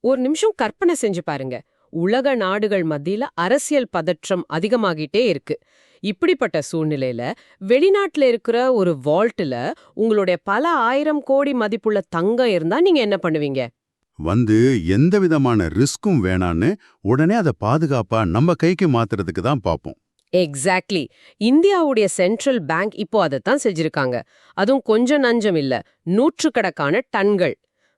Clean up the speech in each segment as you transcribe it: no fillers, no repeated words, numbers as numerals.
ஒரு நிமிஷம் கற்பனை செஞ்சு பாருங்க. உலக நாடுகள் மத்தியில அரசியல் பதற்றம் அதிகமாகிட்டே இருக்கு. இப்படிப்பட்ட சூழ்நிலையில வெளிநாட்டுல இருக்கிற ஒரு வால்ட்ல உங்களுடைய பல ஆயிரம் கோடி மதிப்புள்ள தங்கம் இருந்தா நீங்க என்ன பண்ணுவீங்க? எந்த விதமான ரிஸ்க்கும் வேணான்னு உடனே அதை பாதுகாப்பா நம்ம கைக்கு மாத்துறதுக்கு தான் பார்ப்போம். எக்ஸாக்ட்லி. இந்தியாவுடைய சென்ட்ரல் பேங்க் இப்போ அதைத்தான் செஞ்சிருக்காங்க. அதுவும் கொஞ்சம் நஞ்சம் இல்ல, நூற்றுக்கணக்கான டன்கள்.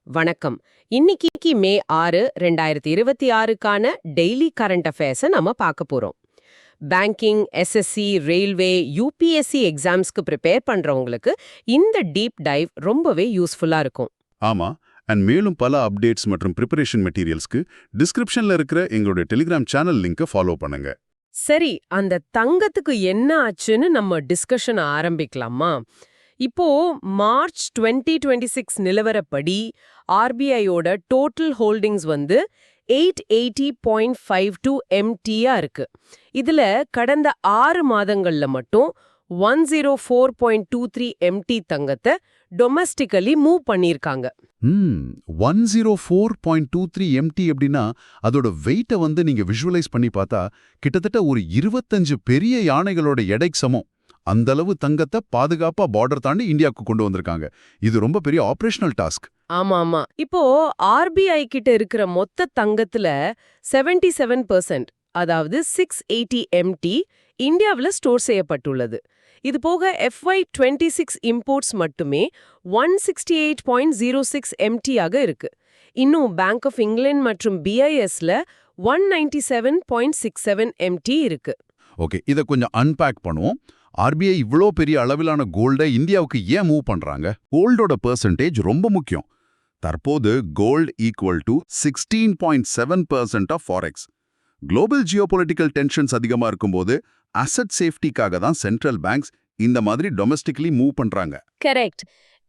வணக்கம். இன்னைக்கு மே 6, 2026க்கான டெய்லி கரண்ட் அஃபேர்ஸை நம்ம பார்க்க போறோம். பேங்கிங், எஸ்எஸ்சி, ரயில்வே, யூபிஎஸ்சி எக்ஸாம்ஸ்க்கு ப்ரிப்பேர் பண்றவங்களுக்கு இந்த டீப் டைவ் ரொம்பவே யூஸ்ஃபுல்லா இருக்கும். ஆமா, அண்ட் மேலும் பல அப்டேட்ஸ் மற்றும் ப்ரிப்பரேஷன் மெட்டீரியல்ஸ்க்கு டிஸ்கிரிப்ஷன்ல இருக்கிற எங்களுடைய டெலிகிராம் சேனல் லிங்கை ஃபாலோ பண்ணுங்க. சரி, அந்த தங்கத்துக்கு என்ன ஆச்சுன்னு நம்ம டிஸ்கஷன் ஆரம்பிக்கலாமா? இப்போ மார்ச் 2026 நிலவரப்படி ஆர்பிஐயோட டோட்டல் ஹோல்டிங்ஸ் 880.52 MT-ஆ இருக்கு. இதுல கடந்த 6 மாதங்கள்ல மட்டும் 104.23 MT தங்கத்தை டொமஸ்டிக்கலி மூவ் பண்ணியிருக்காங்க. 104.23 MT அப்படின்னா அதோட வெயிட்டை நீங்க விஷுவலைஸ் பண்ணி பார்த்தா கிட்டத்தட்ட ஒரு 25 பெரிய யானைகளோட எடைக்கு சமம். அந்த அளவு தங்கத்தை பாதுகாப்பா பார்டர் தாண்டி இந்தியாவுக்கு கொண்டு வந்திருக்காங்க. இது ரொம்ப பெரிய ஆபரேஷனல் டாஸ்க். ஆமா. இப்போ ஆர்பிஐ கிட்ட இருக்கிற மொத்த தங்கத்துல 77%, அதாவது 680 MT இந்தியாவில் ஸ்டோர் செய்யப்பட்டுள்ளது. இது போக FY26 இம்போர்ட்ஸ் மட்டுமே 168.06 MT ஆக இருக்கு. இன்னும் பேங்க் ஆஃப் இங்கிலாந்து மற்றும் BISல 197.67 MT இருக்கு. ஓகே, இதை கொஞ்சம் அன்பேக் பண்ணுவோம். ஆர்பிஐ இவ்வளோ பெரிய அளவிலான கோல்டை இந்தியாவுக்கு ஏன் மூவ் பண்றாங்க? கோல்டோட பெர்சன்டேஜ் ரொம்ப முக்கியம். தற்போது gold equal to 16.7% of forex. Global geopolitical tensions அதிகமா இருக்கும்போது அசெட் சேஃப்டிக்காக தான் சென்ட்ரல் பேங்க்ஸ் இந்த மாதிரி டொமஸ்டிக்லி மூவ் பண்றாங்க. கரெக்ட்.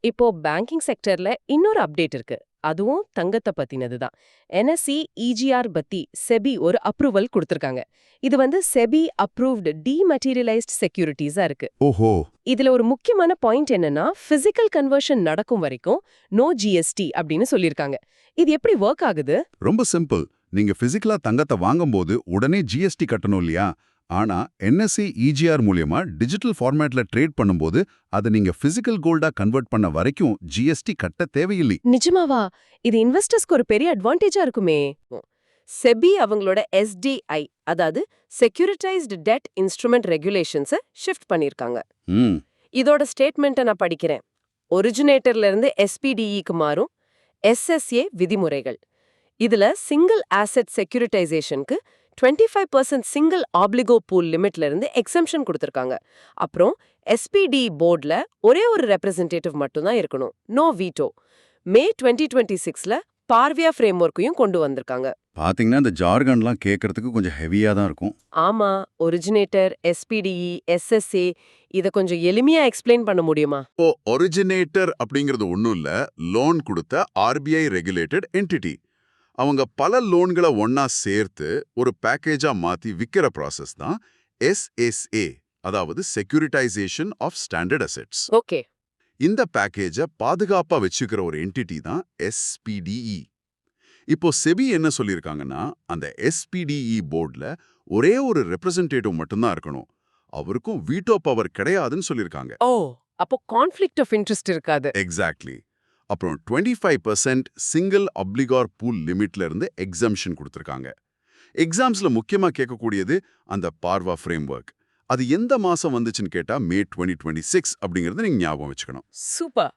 இப்போ பேங்கிங் செக்டர்ல இன்னொரு அப்டேட் இருக்கு. அதுவும் தங்கத்தை பத்தினது தான். NSE EGR பத்தி செபி ஒரு அப்ரூவல் கொடுத்திருக்காங்க. இது செபி அப்ரூவ்டு டிமேட்டீரியலைஸ்ட் செக்யூரிட்டிஸா இருக்கு. ஓஹோ. இதுல ஒரு முக்கியமான பாயிண்ட் என்னன்னா, பிசிக்கல் கன்வர்ஷன் நடக்கும் வரைக்கும் நோ GST அப்படின்னு சொல்லியிருக்காங்க. இது எப்படி ஒர்க் ஆகுது? ரொம்ப சிம்பிள். நீங்க பிசிக்கலா தங்கத்தை வாங்கும்போது உடனே GST கட்டணும் இல்லையா? ஆனா NSE EGR மூலியமா டிஜிட்டல் ஃபார்மேட்ல ட்ரேட் பண்ணும்போது அதை நீங்க பிசிக்கல் கோல்டா கன்வெர்ட் பண்ண வரைக்கும் GST கட்ட தேவையில்லை. நிஜமாவா? இது இன்வெஸ்டர்ஸ்க்கு ஒரு பெரிய அட்வான்டேஜா இருக்குமே. செபி அவங்களோட SDI, அதாவது செக்யூரிட்டைஸ்டு டெட் இன்ஸ்ட்ருமெண்ட் ரெகுலேஷன்ஸை ஷிஃப்ட் பண்ணிருக்காங்க. இதோட ஸ்டேட்மெண்ட்டை நான் படிக்கிறேன். ஒரிஜினேட்டர்ல இருந்து SPDEக்கு மாறும் SSA விதிமுறைகள். இதுல சிங்கிள் ஆசெட் செக்யூரிட்டைசேஷனுக்கு 25% சிங்கிள் ஆப்ளிகோ பூல் லிமிட்ல இருந்து எக்ஸம்ஷன் கொடுத்திருக்காங்க. அப்புறம் SPD போர்ட்ல ஒரே ஒரு ரெப்ரசன்டேட்டிவ் மட்டும்தான் இருக்கணும், நோ வீட்டோ. மே 2026ல பார்வியா ஃப்ரேம் ஒர்க்கையும் கொண்டு வந்திருக்காங்க. பாத்தீங்கன்னா இந்த ஜார்கன்லாம் கேட்கறதுக்கு கொஞ்சம் ஹெவியா தான் இருக்கும். ஆமா, ஒரிஜினேட்டர், SPDE, SSA இத கொஞ்சம் எளிமையா எக்ஸ்பிளைன் பண்ண முடியுமா? ஒரிஜினேட்டர் அப்படிங்கிறது ஒன்றும் இல்ல, லோன் கொடுத்த RBI ரெகுலேட்டட் என்டிட்டி. அவங்க பல லோன்களை ஒன்னா சேர்த்து ஒரு பேக்கேஜா மாத்தி விக்கிற ப்ராசஸ் தான் SSA, அதாவது securitisation of standard assets. Okay. இந்த பேக்கேஜை பாதுகாப்பா வச்சுக்கிற ஒரு என்டிட்டி தான் SPDE. இப்போ செபி என்ன சொல்லியிருக்காங்கன்னா, அந்த SPDE போர்ட்ல ஒரே ஒரு ரெப்ரசன்டேட்டிவ் மட்டும்தான் இருக்கணும், அவருக்கும் வீட்டோ பவர் கிடையாதுன்னு சொல்லியிருக்காங்க. ஓ, அப்போ கான்ஃப்ளிக்ட் ஆஃப் இன்ட்ரெஸ்ட் இருக்காது. எக்ஸாக்ட்லி. அப்புறம் 25% சிங்கிள் அப்ளிகார் பூல் லிமிட்ல இருந்து எக்ஸம்ஷன் கொடுத்திருக்காங்க. எக்ஸாம்ஸ்ல முக்கியமா கேட்கக்கூடியது அந்த பார்வா ஃப்ரேம் ஒர்க். அது எந்த மாசம் வந்துச்சுன்னு கேட்டா மே 2026 அப்படிங்கறது நீங்க ஞாபகம் வச்சுக்கணும். சூப்பர்.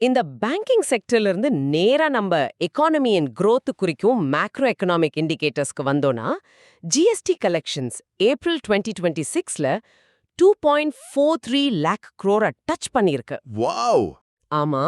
இந்த பேங்கிங் செக்டர்ல இருந்து நேரா நம்ம எக்கானமி அண்ட் growth குறிக்கும் மேக்ரோ எக்கனாமிக் இண்டிகேட்டர்ஸ்க்கு வந்தோம்னா, GST கலெக்ஷன்ஸ் ஏப்ரல் 2026ல 2.43 lakh crore டச் பண்ணிருக்கு. வாவ். ஆமா,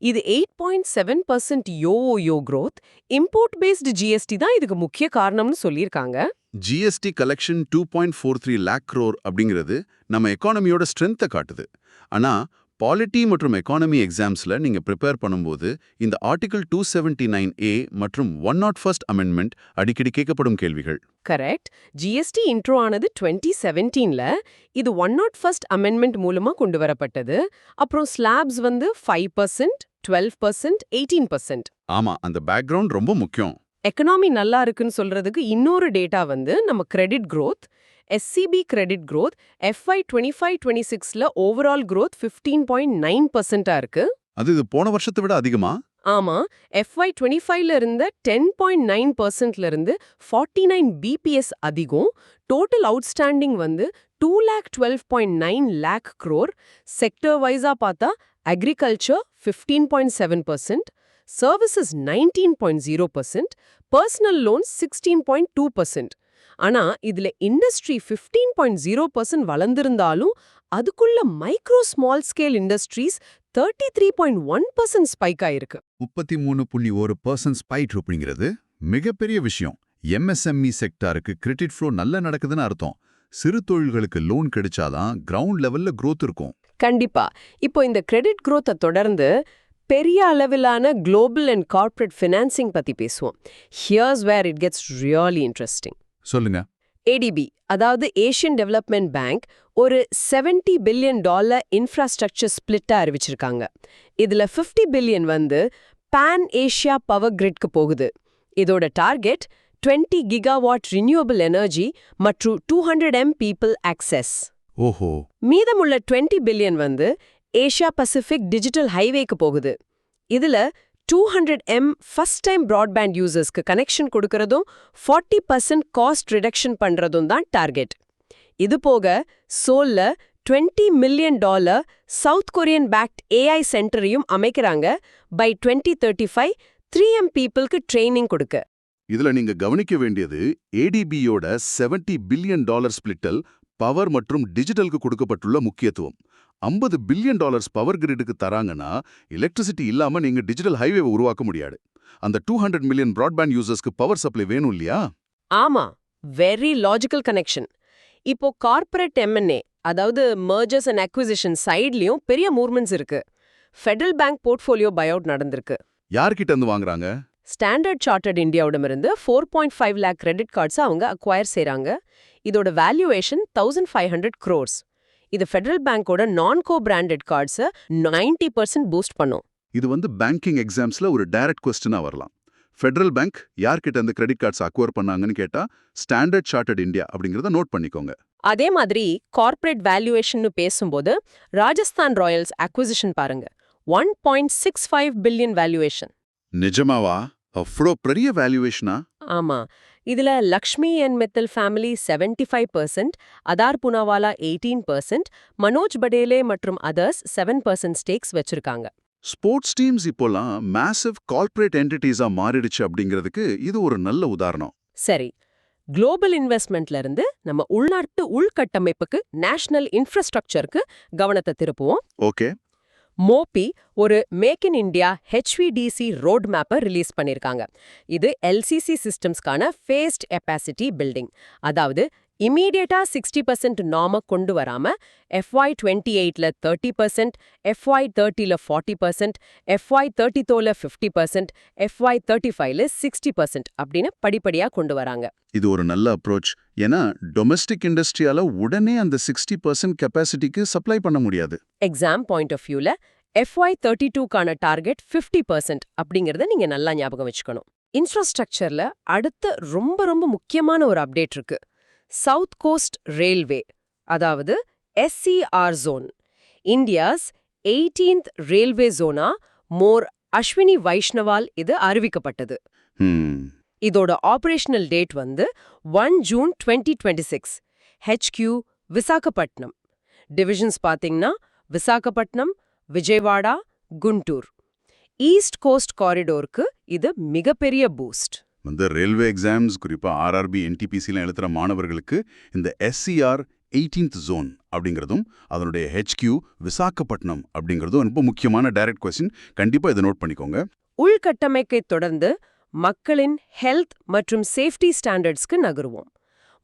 இது 8.7% யோ growth. இம்போர்ட் பேஸ்டு GST தான் இதுக்கு முக்கிய காரணம்னு சொல்லியிருக்காங்க. GST கலெக்ஷன் 2.43 lakh crore அப்படிங்கிறது நம்ம எக்கானமியோட ஸ்ட்ரென்த்தை காட்டுது. ஆனா பாலிட்டி மற்றும் எக்கானமி எக்ஸாம்ஸ்ல நீங்க ப்ரிப்பேர் பண்ணும்போது இந்த ஆர்டிகல் 279A மற்றும் 101st அமெண்ட்மெண்ட் அடிக்கடி கேட்கப்படும் கேள்விகள். கரெக்ட். GST இன்ட்ரோ ஆனது 2017ல. இது 101st அமெண்ட்மெண்ட் மூலமா கொண்டு வரப்பட்டது. அப்புறம் ஸ்லாப்ஸ் 5%, 12%, 18%. ஆமா, அந்த பேக்ரவுண்ட் ரொம்ப முக்கியம். எக்கனாமி நல்லா இருக்குன்னு சொல்றதுக்கு இன்னொரு டேட்டா வந்து நம்ம credit growth SCB credit growth FY 25-26ல ஓவரால் growth 15.9%-ஆ இருக்கு. அது இது போன வருஷத்தை விட அதிகமா? ஆமா, FY 25ல இருந்த 10.9%ல இருந்து 49 BPS அதிகம். டோட்டல் அவுட்ஸ்டாண்டிங் வந்து 212.9 lakh crore. செக்டர் வைஸா பார்த்தா அக்ரிகல்ச்சர் 15.7%, சர்வீசஸ் 19.0%, பர்சனல் லோன்ஸ் 16.2%. ஆனா இதுல இண்டஸ்ட்ரி 15.0% வளர்ந்திருந்தாலும் அதுக்குள்ள micro small scale industries 33.1% spike ஆயிருக்கு. 33.1% ஸ்பைக் அப்படிங்கிறது மிகப்பெரிய விஷயம். MSME செக்டாருக்கு கிரெடிட் ஃப்ளோ நல்லா நடக்குதுன்னு அர்த்தம். சிறு தொழில்களுக்கு லோன் கிடைச்சாதான் கிரவுண்ட் லெவல்ல growth இருக்கும். கண்டிப்பா. இப்போ இந்த கிரெடிட் growth-அ தொடர்ந்து பெரிய அளவிலான குளோபல் அண்ட் கார்ப்பரேட் ஃபினான்சிங் பத்தி பேசுவோம். Here's where it gets really interesting. சொல்லுங்க. ADB, அதாவது ஏஷியன் டெவலப்மெண்ட் பேங்க், ஒரு $70 பில்லியன் இன்ஃப்ராஸ்ட்ரக்சர் ஸ்பிளிட்டா அறிவிச்சிருக்காங்க. இதுல 50 பில்லியன் வந்து பான் ஏஷியா பவர் கிரிட்க்கு போகுது. இதோட டார்கெட் 20 கிகாவாட் ரினியூவபிள் எனர்ஜி மற்றும் 200 M பீப்பிள் ஆக்சஸ். ஓஹோ. மீதமுள்ள 20 பில்லியன் வந்து ஏஷியா பசிபிக் டிஜிட்டல் ஹைவேக்கு போகுது. இதுல 200 M ஃபர்ஸ்ட் டைம் பிராட்பேண்ட் யூசர்ஸ்க்கு கனெக்ஷன் கொடுக்கறதும் 40% காஸ்ட் ரிடக்ஷன் பண்றதும் தான் டார்கெட். இது போக சோல்ல $20 million south Korean backed AI சென்டரையும் அமைக்கிறாங்க. பை 2035 3M பீப்புளுக்கு ட்ரைனிங் கொடுக்க. இதுல நீங்க கவனிக்க வேண்டியது ADB-யோட $70 பில்லியன் ஸ்பிளிட்டல் பவர் மற்றும் டிஜிட்டலுக்கு கொடுக்கப்பட்டுள்ள முக்கியத்துவம். $50 பில்லியன் பவர் கிரிடுக்கு தராங்கன்னா எலக்ட்ரிசிட்டி இல்லாம நீங்க டிஜிட்டல் ஹைவேவை உருவாக்க முடியாது. அந்த 200 மில்லியன் பிராட்பேண்ட் யூசர்ஸ்க்கு பவர் சப்ளை வேணும் இல்லையா? ஆமா, வெரி லாஜிக்கல் கனெக்ஷன். இப்போ கார்ப்பரேட் M&A, அதாவது மர்ஜர்ஸ் அண்ட் அக்விசிஷன் சைட்லயும் பெரிய மூவ்மெண்ட்ஸ் இருக்கு. ஃபெடரல் பேங்க் போர்ட்ஃபோலியோ பைஅவுட் நடந்திருக்கு. யார்கிட்ட இருந்து வாங்குறாங்க? ஸ்டாண்டர்ட் சார்ட்டர்ட் இந்தியாவிடமிருந்து 4.5 lakh கிரெடிட் கார்ட்ஸ் அவங்க அக்வயர் செய்றாங்க. இதோட வேல்யூவேஷன் 1500 crores. இது ஃபெடரல் பேங்கோட நான்-கோ பிராண்டட் கார்ட்ஸை 90% பூஸ்ட் பண்ணும். இது வந்து பேங்கிங் எக்ஸாம்ஸ்ல ஒரு டைரக்ட் கொஸ்டினா வரலாம். ஃபெடரல் பேங்க் யார்கிட்ட இந்த கிரெடிட் கார்ட்ஸ் அக்வயர் பண்ணாங்கன்னு கேட்டா ஸ்டாண்டர்ட் சார்ட்டர்ட் இந்தியா அப்படிங்கறத நோட் பண்ணிக்கோங்க. அதே மாதிரி கார்ப்பரேட் வேல்யூவேஷன் பேசும்போது ராஜஸ்தான் ராயல்ஸ் அக்விசிஷன் பாருங்க, 1.65 பில்லியன் வேல்யூவேஷன். நிஜமாவா? அவ்வளோ பெரிய வேல்யூவேஷனா? ஆமா, இதுல லக்ஷ்மி அண்ட் மித்தல் ஃபேமிலி 75%, அதார் புனாவாலா 18%, மனோஜ் படேலே மற்றும் அதர்ஸ் 7% ஸ்டேக்ஸ் வச்சிருக்காங்க. ஸ்போர்ட்ஸ் டீம்ஸ் இப்போலாம் மேசிவ் கார்ப்பரேட் என்டிட்டிஸா மாறிடுச்சு அப்படிங்கிறதுக்கு இது ஒரு நல்ல உதாரணம். சரி, குளோபல் இன்வெஸ்ட்மெண்ட்ல இருந்து நம்ம உள்நாட்டு உள்கட்டமைப்புக்கு, நேஷனல் இன்ஃப்ராஸ்ட்ரக்சருக்கு கவனத்தை திருப்புவோம். ஓகே. மோபி ஒரு make in India HVDC road மேப்பை ரிலீஸ் பண்ணிருக்காங்க. இது LCC சிஸ்டம்ஸ்க்கான ஃபேஸ்ட் கெப்பாசிட்டி பில்டிங். அதாவது இமீடியட்டா 60% நார்ம கொண்டு வராம FY 28ல 30%, FY 30ல 40%, FY 32ல 50%, FY 35ல 60% அப்படின்னு படிப்படியா கொண்டு வராங்க. இது ஒரு நல்ல அப்ரோச். ஏன்னா டொமெஸ்டிக் இண்டஸ்ட்ரியால உடனே அந்த 60% கெப்பாசிட்டிக்கு சப்ளை பண்ண முடியாது. எக்ஸாம் பாயிண்ட் ஆஃப் வியூல FY 32க்கான டார்கெட் 50% அப்படிங்கறத நீங்க நல்லா ஞாபகம் வச்சுக்கணும். இன்ஃப்ராஸ்ட்ரக்சர்ல அடுத்த ரொம்ப முக்கியமான ஒரு அப்டேட் இருக்கு. சவுத் கோஸ்ட் ரயில்வே, அதாவது SCR zone, India's 18th railway ஜோனா மோர் அஸ்வினி வைஷ்ணவால் இது அறிவிக்கப்பட்டது. இதோட ஆபரேஷனல் டேட் வந்து 1 ஜூன் 2026. HQ விசாகப்பட்டினம். டிவிஷன்ஸ் பாத்தீங்கன்னா விசாகப்பட்டினம், விஜயவாடா, குண்டூர். ஈஸ்ட் கோஸ்ட் காரிடோருக்கு இது மிகப்பெரிய பூஸ்ட். இந்த ரயில்வே எக்ஸாம்ஸ், குறிப்பா RRB NTPCலாம் எழுதுற மாணவர்களுக்கு இந்த SCR 18th ஜோன் அப்படிங்கிறதும் அதனுடைய HQ விசாகப்பட்டினம் அப்படிங்கிறதும் ரொம்ப முக்கியமான டைரக்ட் கொஸ்டின். கண்டிப்பா இதை நோட் பண்ணிக்கோங்க. உள்கட்டமைப்பை தொடர்ந்து மக்களின் ஹெல்த் மற்றும் சேஃப்டி ஸ்டாண்டர்ட்ஸ்க்கு நகருவோம்.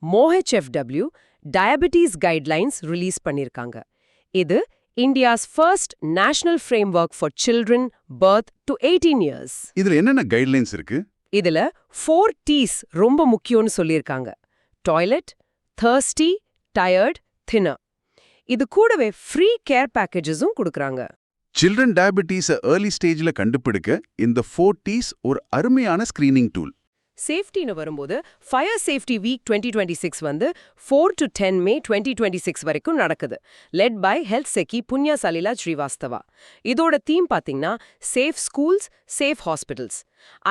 MOHFW டயபெட்டிஸ் கைட்லைன்ஸ் ரிலீஸ் பண்ணிருக்காங்க. இது India's first national framework for children birth to 18 years. இதுல என்னென்ன கைட்லைன்ஸ் இருக்கு? இதுல 4 T's ரொம்ப முக்கியம்னு சொல்லியிருக்காங்க. Toilet, thirsty, tired, thinner. இது கூடவே ஃப்ரீ கேர் பேக்கேஜஸும் கொடுக்கறாங்க. சில்ட்ரன் டயபெட்டிஸை ஏர்லி ஸ்டேஜ்ல கண்டுபிடிக்க இந்த 4 T's ஒரு அருமையான ஸ்கிரீனிங் டூல். சேஃப்டின்னு வரும்போது ஃபயர் சேஃப்டி வீக் 2026 வந்து 4 to 10 மே 2026 வரைக்கும் நடக்குது. லெட் பை ஹெல்த் செக்கி புண்ணியா சலீலா ஸ்ரீவாஸ்தவா. இதோட தீம் பாத்தீங்கன்னா safe schools, safe hospitals.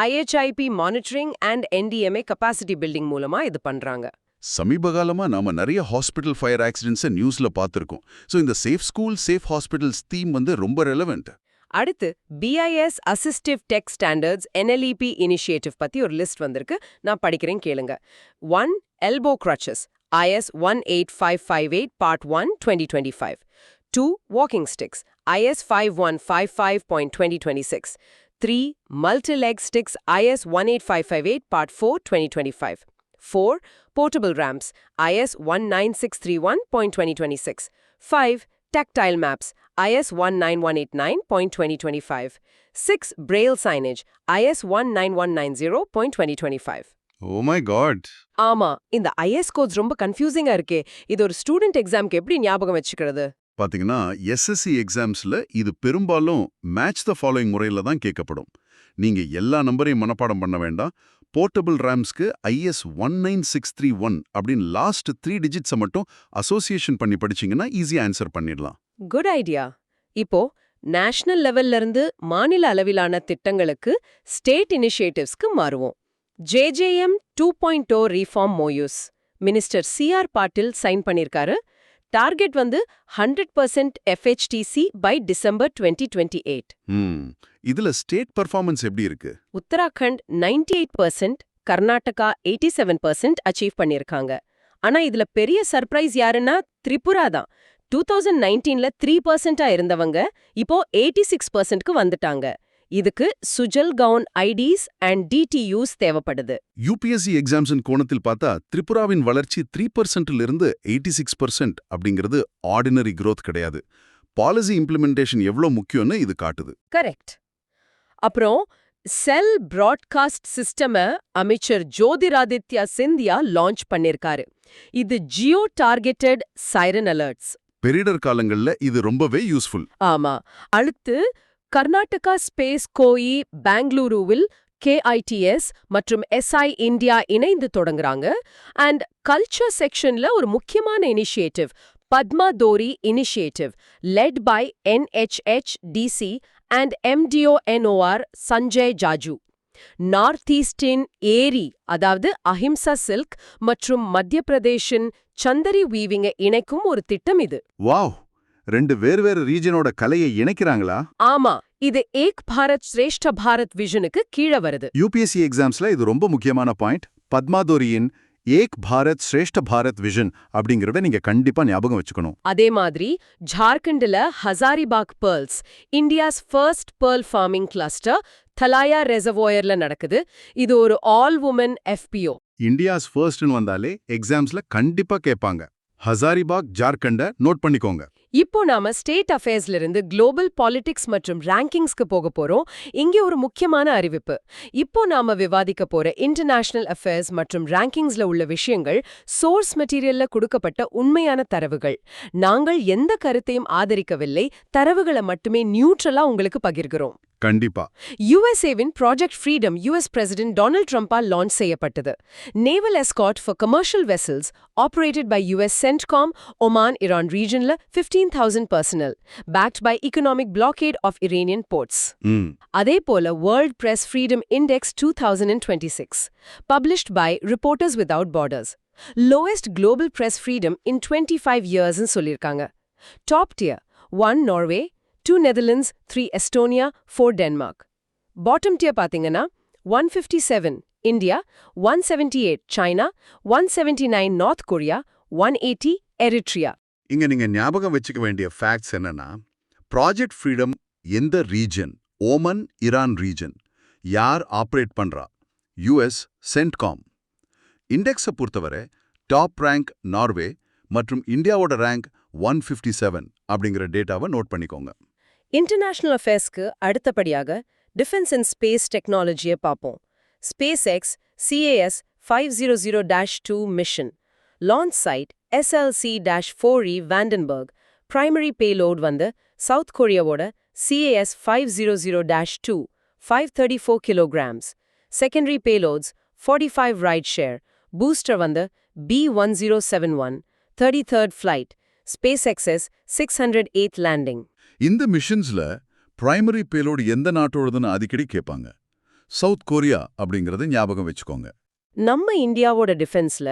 IHIP monitoring and NDMA capacity building மூலமா இது பண்றாங்க. சமீப காலமா நாம நிறைய ஹாஸ்பிட்டல் ஃபயர் ஆக்சிடென்ட்ஸை நியூஸ்ல பார்த்திருக்கோம். ஸோ இந்த safe school, safe hospitals theme வந்து ரொம்ப ரெலவெண்ட். அடுத்து BIS assistive tech standards NLEP initiative பத்தி ஒரு லிஸ்ட் வந்திருக்கு. நான் படிக்கிறேன் கேளுங்க. 1. Elbow crutches IS 18558 Part 1 2025. 2. Walking sticks IS 51555.2026. 3. Multi-leg sticks IS 18558 Part 4 2025. 4. Portable ramps IS 19631.2026. 5. Tactile maps IS 19189.2025. 6. Braille signage IS 19190.2025. Oh my God. ஆமா, இந்த IS quotes ரொம்ப கன்ஃபியூசிங்கா இருக்கே. இது ஒரு ஸ்டூடெண்ட் எக்ஸாம்க்கு எப்படி ஞாபகம் வச்சுக்கிறது? பாத்தீங்கன்னா SSC எக்ஸாம்ஸ்ல இது பெரும்பாலும் மேட்ச் த ஃபாலோயிங் முறையில தான் கேட்கப்படும். நீங்க எல்லா நம்பரையும் மனப்பாடம் பண்ண வேண்டாம். போர்ட்டபிள் ரேம்ஸ்க்கு IS 19631 அப்படின்னு லாஸ்ட் 3 டிஜிட்ஸை மட்டும் அசோசியேஷன் பண்ணி படிச்சீங்கன்னா ஈஸியா ஆன்சர் பண்ணிடலாம். Good idea. இப்போ நேஷனல் லெவல்ல இருந்து மாநில அளவிலான திட்டங்களுக்கு ஸ்டேட் இனிஷியேட்டிவ்ஸ்க்கு மாறுவோம். JJM 2.0 ரீஃபார்ம் மோயூஸ் மினிஸ்டர் CR பாட்டில் சைன் பண்ணிருக்காரு. டார்கெட் வந்து 100% FHTC பை டிசம்பர் 2028. இதுல ஸ்டேட் பெர்ஃபார்மன்ஸ் எப்படி இருக்கு? உத்தராகண்ட் 98%, கர்நாடகா 87% அச்சீவ் பண்ணிருக்காங்க. ஆனா இதுல பெரிய சர்ப்ரைஸ் யாருன்னா திரிபுரா தான். 2019ல 3%ஆ இருந்தவங்க இப்போ 86%க்கு வந்துட்டாங்க. இதுக்கு Sujal gown IDs and DTUs தேவைப்படுது. UPSC எக்ஸாம்ஸின் கோணத்தில் பார்த்தா திரிபுராவின் வளர்ச்சி 3% இருந்து 86% அப்படிங்கிறது ஆர்டினரி growth கிடையாது. பாலிசி இம்ப்ளிமெண்டேஷன் எவ்வளவு முக்கியம்னு இது காட்டுது. கரெக்ட். அப்புறம் செல் பிராட்காஸ்ட் சிஸ்டம அமைச்சர் ஜோதிராதித்யா சிந்தியா லான்ச் பண்ணிருக்காரு. இது ஜியோ டார்கெட்டட் சைரன் அலர்ட்ஸ். பெரிடர் காலங்கள்ல இது ரொம்பவே யூஸ்ஃபுல். ஆமா. அடுத்து கர்நாடகா ஸ்பேஸ் கோயி பெங்களூருவில் KITS மற்றும் SI இந்தியா இணைந்து தொடங்குறாங்க. அண்ட் கல்ச்சர் செக்ஷன்ல ஒரு முக்கியமான initiative Padmatori initiative led by NHHDC and MDONOR Sanjay Jaju. North ஈஸ்டின் ஏரி, அதாவது அஹிம்சா சில்க் மற்றும் மத்திய பிரதேஷின் சந்தரி வீவிங்க இணைக்கும் ஒரு திட்டம் இது. வாவ், 2 வேறு ரீஜனோட கலையை இணைக்கிறாங்களா? ஆமா, இது ஏக் பாரத் ஸ்ரேஷ்ட பாரத் விஷனுக்கு கீழே வருது. UPSC எக்ஸாம்ஸ்ல இது ரொம்ப முக்கியமான பாயிண்ட். பத்மாதோரியின் ஏக் பாரத் ஸ்ரேஷ்ட பாரத் விஷன் அப்படிங்கறத நீங்க கண்டிப்பா ஞாபகம் வச்சுக்கணும். அதே மாதிரி ஜார்க்கண்ட்ல Hazaribagh pearls, India's first pearl farming cluster Talaya ரெசர்வாயர்ல நடக்குது. இது ஒரு ஆல் வுமன் FPO. இந்தியாஸ் ஃபர்ஸ்ட்னு வந்தாலே எக்ஸாம்ஸ்ல கண்டிப்பா கேட்பாங்க. ஹசாரிபாக் ஜார்க்கண்ட நோட் பண்ணிக்கோங்க. இப்போ நாம ஸ்டேட் அஃபேர்ஸ்ல இருந்து குளோபல் பாலிடிக்ஸ் மற்றும் ரேங்கிங்ஸ்க்கு போக போறோம். இங்கே ஒரு முக்கியமான அறிவிப்பு. இப்போ நாம விவாதிக்க போற இன்டர்நேஷனல் அஃபேர்ஸ் மற்றும் ரேங்கிங்ஸ்ல உள்ள விஷயங்கள் சோர்ஸ் மெட்டீரியல்ல கொடுக்கப்பட்ட உண்மையான தரவுகள். நாங்கள் எந்த கருத்தையும் ஆதரிக்கவில்லை, தரவுகளை மட்டுமே நியூட்ரலா உங்களுக்கு பகிர்கிறோம். கண்டிப்பா. USAவின் Project Freedom US president Donald ட்ரம்பால் லான்ச் செய்யப்பட்டது. Naval escort for commercial vessels operated by US CENTCOM, Oman, Iran regionல 15,000 personnel, backed by economic blockade of Iranian ports. அதே போல World Press Freedom Index 2026, published by Reporters Without Borders. Lowest global press freedom in 25 years ன்னு சொல்லிருக்காங்க. Top tier 1 Norway, 2 Netherlands, 3 Estonia, 4 Denmark. Bottom tier பாத்தீங்கன்னா 157 India, 178 China, 179 North Korea, 180 Eritrea. இங்க நீங்க ஞாபகம் வச்சுக்க வேண்டிய ஃபேக்ட்ஸ் என்னன்னா, ப்ராஜெக்ட் ஃப்ரீடம் எந்த ரீஜன்? Oman, Iran region. யார் ஆப்ரேட் பண்றா? US CENTCOM. இண்டெக்ஸை பொறுத்தவரை டாப் ரேங்க் நார்வே மற்றும் இந்தியாவோட ரேங்க் 157 அப்படிங்கிற டேட்டாவை நோட் பண்ணிக்கோங்க. இன்டர்நேஷனல் அஃபேர்ஸ்க்கு அடுத்தபடியாக டிஃபென்ஸ் அண்ட் ஸ்பேஸ் டெக்னாலஜியை பார்ப்போம். SpaceX CAS 500-2 mission. Launch site SLC-4E Vandenberg. Primary payload வந்து சவுத் கொரியாவோட CAS 500-2 534 kilograms. Secondary payloads 45 ride share, booster வந்து B1071, 33rd flight, SpaceX's 608th landing. இந்த மிஷன்ஸ்ல பிரைமரி பேலோடு எந்த நாட்டோடதுன்னு அடிக்கடி கேட்பாங்க. சவுத் கொரியா அப்படிங்கறது ஞாபகம் வச்சுக்கோங்க. நம்ம இந்தியாவோட டிஃபென்ஸ்ல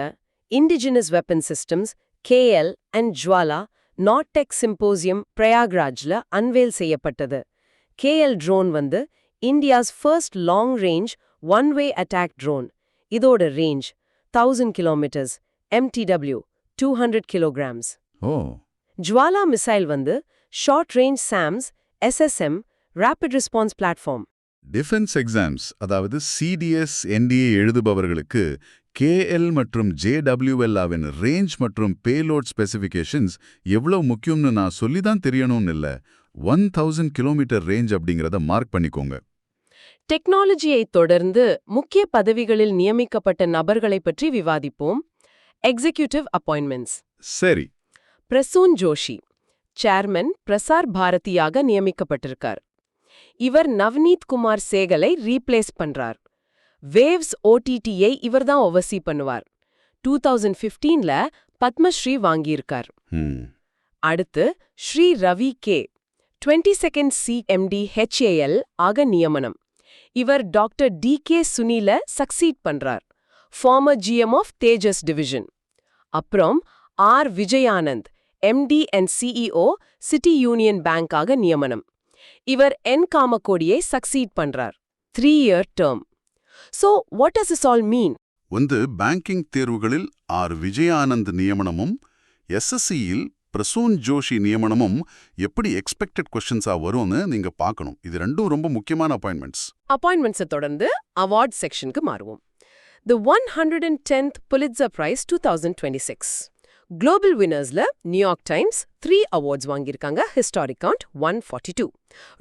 indigenous weapon systems KL and Jwala நாட்டெக் சிம்போசியம் பிரயாக்ராஜ்ல அன்வேல் செய்யப்பட்டது. KL ட்ரோன் வந்து India's first long range one way attack drone. இதோட ரேஞ்ச் 1000 கிலோமீட்டர்ஸ், MTW 200 kilograms. ஓ, ஜுவாலா மிசைல் வந்து short range SAMS SSM rapid response platform. Defence exams அதாவது CDS NDA எழுதுபவர்களுக்கு KL மற்றும் JWL-வின் ரேஞ்ச் மற்றும் பேலோட் ஸ்பெசிஃபிகேஷன்ஸ் எவ்வளவு முக்கியம்னு நான் சொல்லிதான் தெரியணும்னு இல்ல. 1000 கிலோமீட்டர் ரேஞ்ச் அப்படிங்கறத மார்க் பண்ணிக்கோங்க. டெக்னாலஜியை தொடர்ந்து முக்கிய பதவிகளில் நியமிக்கப்பட்ட நபர்களை பற்றி விவாதிப்போம். Executive appointments. சரி. பிரசூன் ஜோஷி சேர்மன் பிரசார் பாரதியாக நியமிக்கப்பட்டிருக்கார். இவர் நவ்னீத் குமார் சேகலை ரீப்ளேஸ் பண்றார். வேவ்ஸ் OTT-யை இவர்தான் ஓவர்சீ பண்ணுவார். 2015ல பத்மஸ்ரீ வாங்கியிருக்கார். அடுத்து Shri Ravi K 22nd CMD HAL ஆக நியமனம். இவர் டாக்டர் DK சுனில சக்சீட் பண்றார். Former GM of Tejas division. அப்புறம் R Vijayanand MD and CEO city union bank ஆக நியமனம். இவர் N காமகோடியை சக்சீட் பண்றார். 3-year term. So, what does this all mean? வந்து பேங்கிங் தேர்வுகளில் R விஜயானந்த் நியமனமும் SSC-யில் பிரசூன் ஜோஷி நியமனமும் எப்படி எக்ஸ்பெக்டட் கொஸ்டின்ஸா வரும்னு நீங்க பார்க்கணும். இது ரெண்டும் ரொம்ப முக்கியமான அப்பாயின்மெண்ட்ஸ். அப்பாயின்மெண்ட்ஸை தொடர்ந்து அவார்ட் செக்ஷனுக்கு மாறுவோம். The 110th Pulitzer Prize 2026. Global வின்னர்ஸ்ல நியூயார்க் டைம்ஸ் 3 அவார்ட்ஸ் வாங்கியிருக்காங்க. Historic count 142.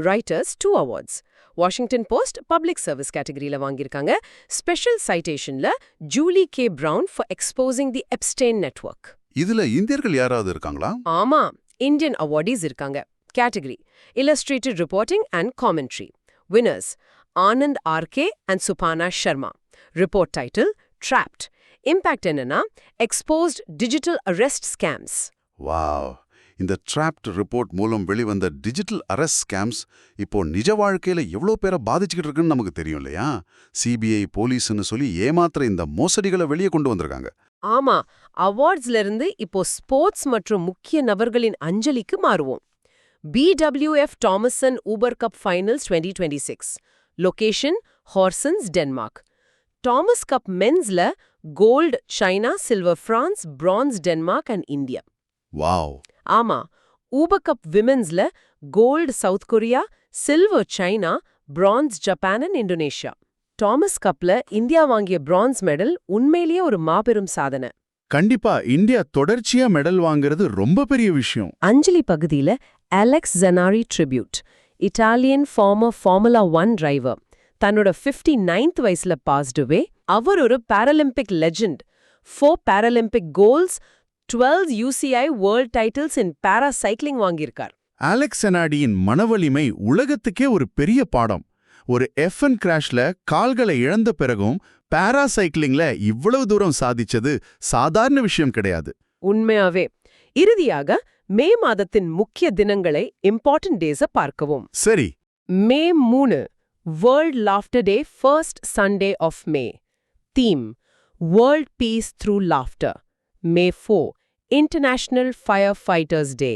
Writers 2 awards. Washington Post public service கேட்டகரியில வாங்கியிருக்காங்க. ஸ்பெஷல் சைட்டேஷன்ல Julie K Brown for exposing the Epstein network. இதுல இந்தியர்கள் யாராவது இருக்காங்களா? ஆமா, இந்தியன் அவார்டீஸ் இருக்காங்க. Category illustrated reporting and commentary. Winners Anand RK and Subhana Sharma. Report title trapped. Impact என்னன்னா exposed digital arrest scams. Wow, இந்த ட்ராப்ட் ரிப்போர்ட் மூலம் வெளிவந்த டிஜிட்டல் அரெஸ்ட் ஸ்கேம்ஸ் இப்போ நிஜ வாழ்க்கையில எவ்வளோ பேரை பாதிச்சுக்கிட்டு இருக்குன்னு நமக்கு தெரியும் இல்லையா? CBI போலீஸ்னு சொல்லி ஏமாத்துற இந்த மோசடிகளை வெளியே கொண்டு வந்திருக்காங்க. ஆமா, அவார்ட்ஸ்ல இருந்து இப்போ ஸ்போர்ட்ஸ் மற்றும் முக்கிய நபர்களின் அஞ்சலிக்கு மாறுவோம். BWF Thomas and Uber Cup finals 2026. Location Horsens, Denmark. Thomas Cup மென்ஸ்ல gold China, silver France, bronze Denmark and India. Wow. ஆமா, ஊபர் கப் விமென்ஸ்ல gold South Korea, silver China, bronze Japan and Indonesia. Thomas கப்ல India வாங்கிய bronze medal உண்மையிலேயே ஒரு மாபெரும் சாதனை. கண்டிப்பா இந்தியா தொடர்ச்சியா மெடல் வாங்குறது ரொம்ப பெரிய விஷயம். அஞ்சலி பகுதியில Alex Zanardi tribute. Italian formula 1 driver. தன்னோட 59th வயசுல பாஸ்ட் அவே. அவர் ஒரு Paralympic legend. 4 Paralympic golds, 12 UCI world titles in para cycling வாங்கியிருக்கார். அலெக்ஸ் ஜனாடியின் மனவலிமை உலகத்துக்கே ஒரு பெரிய பாடம். ஒரு FN கிராஷ்ல கால்களை இழந்த பிறகும் பாராசைக்கிளிங்ல இவ்வளவு தூரம் சாதிச்சது சாதாரண விஷயம் கிடையாது. உண்மையாவே. இறுதியாக மே மாதத்தின் முக்கிய தினங்களை இம்பார்ட்டன்ட் டேஸ பார்க்கவும். சரி. May 3 world laughter day, first Sunday of May. Theme world peace through laughter. May 4 international fire fighters day.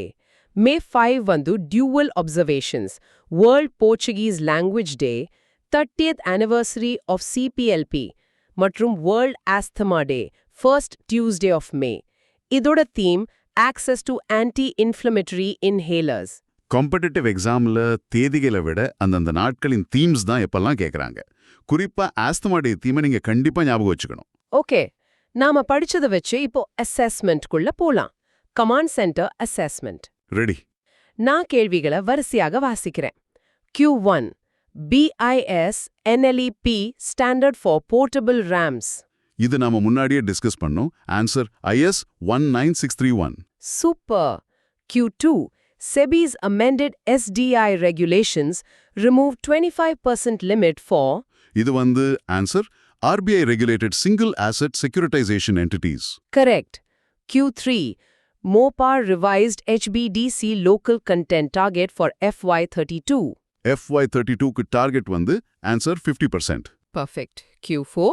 May 5 வந்து dual observations, world Portuguese language day, 30th anniversary of CPLP மற்றும் world asthma day, first Tuesday of May. இதோட theme access to anti inflammatory inhalers. Competitive எக்ஸாம்ல தேதிகளை விட அந்தந்த நாட்களின் themes தான் எப்பெல்லாம் கேட்குறாங்க. குறிப்பா ஆஸ்துமா டே தீமை நீங்க கண்டிப்பா ஞாபகம் வச்சுக்கணும். ஓகே, நாம படிச்சதை வச்சு இப்போ அசஸ்மெண்ட்குள்ள போலாம். Command centre assessment. ரெடி. நான் கேள்விகளை வரிசையாக வாசிக்கிறேன். Q1 BIS NLEP standard for portable ramps. இது நாம முன்னாடியே டிஸ்கஸ் பண்ணோம். Answer IS 19631. Super. Q2 SEBI's amended SDI regulations remove 25% limit for. இது வந்து answer RBI regulated single asset securitization entities. Correct. Q3. MOPR revised HBDC local content target for FY32. FY32 க்கு target வந்து answer 50%. Perfect. Q4.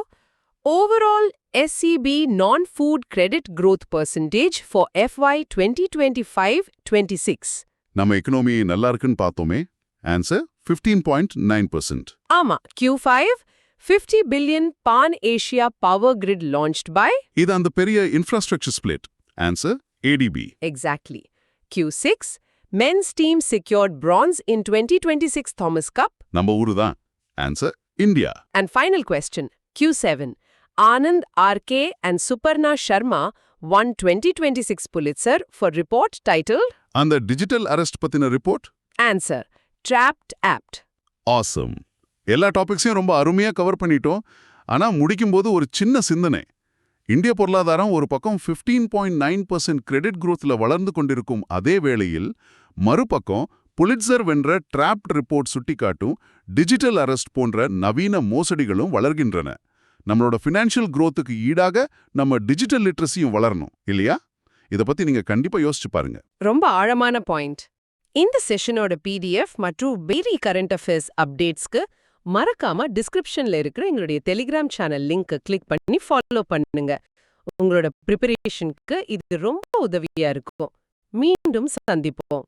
Overall SCB non-food credit growth percentage for FY 2025-26. நம்ம economy நல்லா இருக்குன்னு பார்த்தோமே answer 15.9%. ஆமா. Q5. 50 billion Pan-Asia power grid launched by? இது அந்த பெரிய infrastructure split answer ADB. Exactly. Q6. Men's team secured bronze in 2026 Thomas Cup. நம்ம ஊரு தான் answer India. And final question. Q7. Anand RK and Suparna Sharma won 2026 Pulitzer for report titled? அந்த digital arrest பத்தின report Answer. Trapped Apt. Awesome. எல்லா டாபிக்ஸையும் ரொம்ப அருமையா cover பண்ணிட்டோம். ஆனா முடிக்கும்போது ஒரு சின்ன சிந்தனை. இந்திய பொருளாதாரம் ஒரு பக்கம் 15.9% கிரெடிட் growthல வளர்ந்து கொண்டிருக்கும் அதே வேளையில் மறுபக்கம் புலிட்சர் வென்ற டிராப்ட் ரிப்போர்ட் சுட்டிக்காட்டும் டிஜிட்டல் அரெஸ்ட் போன்ற நவீன மோசடிகளும் வளர்கின்றன. நம்மளோட ஃபினான்ஷியல் growthக்கு ஈடாக நம்ம டிஜிட்டல் லிட்ரஸியும் வளரணும் இல்லையா? இத பத்தி நீங்க கண்டிப்பா யோசிச்சு பாருங்க. ரொம்ப ஆழமான பாயிண்ட். இந்த செஷனோட PDF மற்றும் வெரி கரண்ட் அஃபேர்ஸ் அப்டேட்ஸ்க்கு மறக்காம டிஸ்கிரிப்ஷன்ல இருக்கிற எங்களுடைய டெலிகிராம் சேனல் லிங்க் கிளிக் பண்ணி ஃபாலோ பண்ணுங்க. உங்களோட ப்ரிப்பரேஷனுக்கு இது ரொம்ப உதவியா இருக்கும். மீண்டும் சந்திப்போம்.